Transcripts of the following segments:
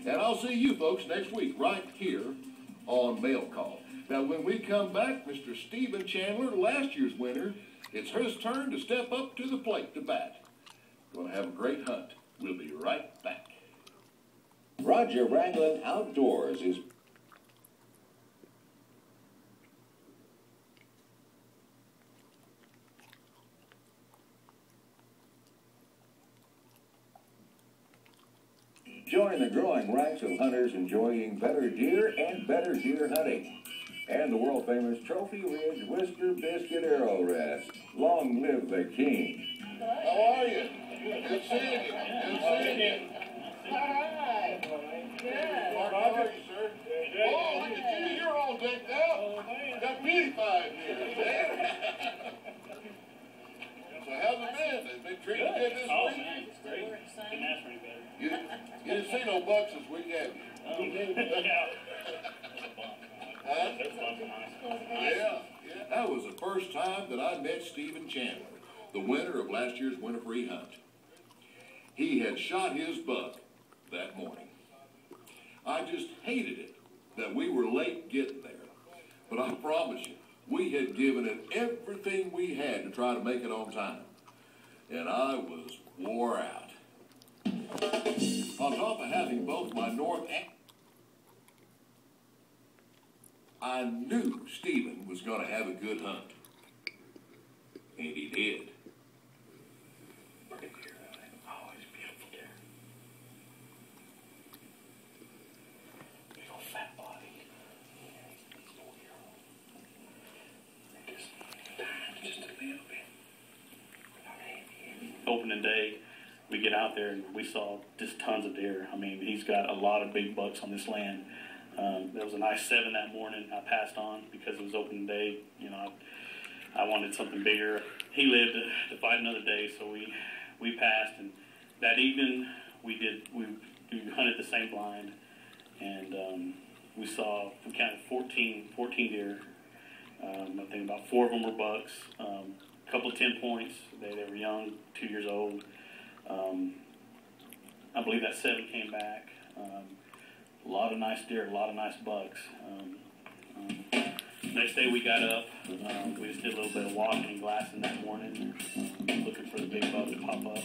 And I'll see you folks next week right here on Mail Call. Now, when we come back, Mr. Stephen Chandler, last year's winner, it's his turn to step up to the plate to bat. Going to have a great hunt. We'll be right back. Roger Raglin Outdoors is... Join the growing ranks of hunters enjoying better deer and better deer hunting. And the world-famous Trophy Ridge Whisker Biscuit Arrow Rest. Long live the king. How are you? Good seeing you. Good seeing you. Hi. Good. How are you, sir? Oh, look at you. You're all decked out. Got beautified here. So how's it been? Has it been treating you good this week? Man, it's great. Couldn't ask for any better. You didn't see no bucks this week, have you? Yeah. Huh? That's fun. Yeah. That was the first time that I met Stephen Chandler, the winner of last year's Winter-Free Hunt. He had shot his buck that morning. I just hated it that we were late getting there. But I promise you, we had given it everything we had to try to make it on time. And I was wore out. On top of having both my north and... I knew Stephen was going to have a good hunt. And he did. Look at here. Oh, it's a beautiful deer. Big old fat body. Just a little bit. Opening day, we get out there and we saw just tons of deer. I mean, he's got a lot of big bucks on this land. There was a nice 7 that morning. I passed on because it was opening day. You know, I wanted something bigger. He lived to fight another day, so we passed. And that evening, we hunted the same blind, and we counted 14 deer. I think about 4 of them were bucks. A couple of 10 points. They were young, 2 years old. I believe that 7 came back. A lot of nice deer, a lot of nice bucks. Next day we got up. We just did a little bit of walking and glassing that morning, looking for the big buck to pop up,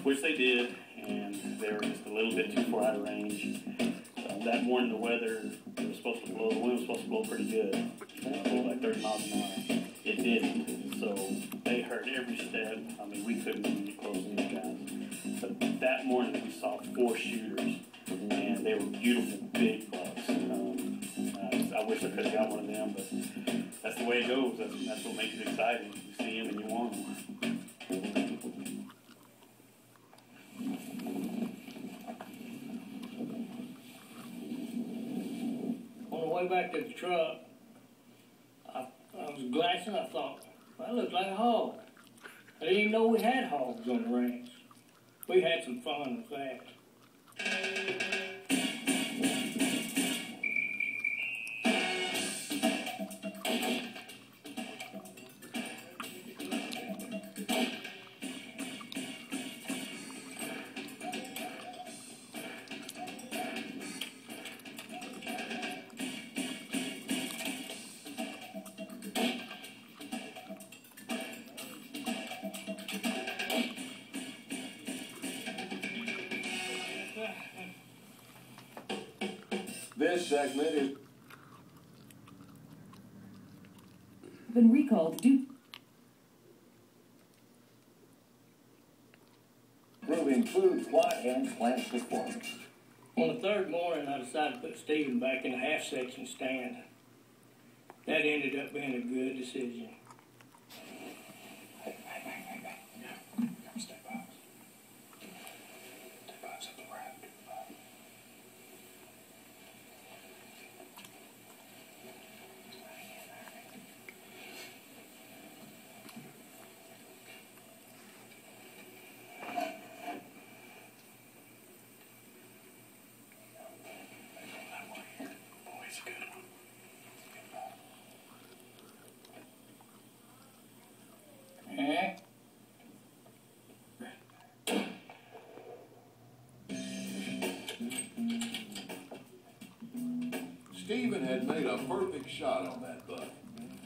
which they did, and they were just a little bit too far out of range. That morning the weather, it was supposed to blow, the wind was supposed to blow pretty good, like 30 miles an hour. It didn't, so they heard every step. I mean, we couldn't even get close to these guys. But that morning we saw 4 shooters, and they were beautiful big bucks. I wish I could have got one of them, but that's the way it goes. That's what makes it exciting. You see them and you want them. On the way back to the truck, I was glassing. I thought, well, that looks like a hog. I didn't even know we had hogs on the range. We had some fun with that. This segment is been recalled due improving food plot and plant performance. On the 3rd morning, I decided to put Stephen back in the half-section stand. That ended up being a good decision. Stephen had made a perfect shot on that buck,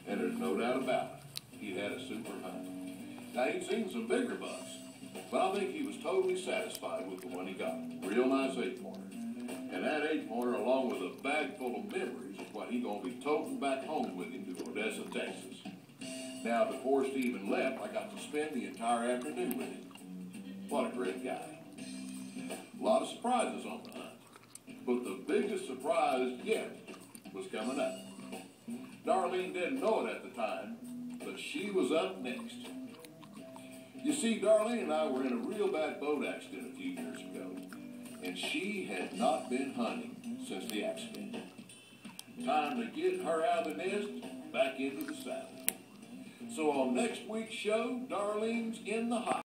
and there's no doubt about it. He had a super hunt. Now, he'd seen some bigger bucks, but I think he was totally satisfied with the one he got. Real nice 8-pointer. And that 8-pointer, along with a bag full of memories, is what he's going to be toting back home with him to Odessa, Texas. Now, before Stephen left, I got to spend the entire afternoon with him. What a great guy. A lot of surprises on the hunt. But the biggest surprise yet was coming up. Darlene didn't know it at the time, but she was up next. You see, Darlene and I were in a real bad boat accident a few years ago, and she had not been hunting since the accident. Time to get her out of the nest, back into the saddle. So on next week's show, Darlene's in the hot.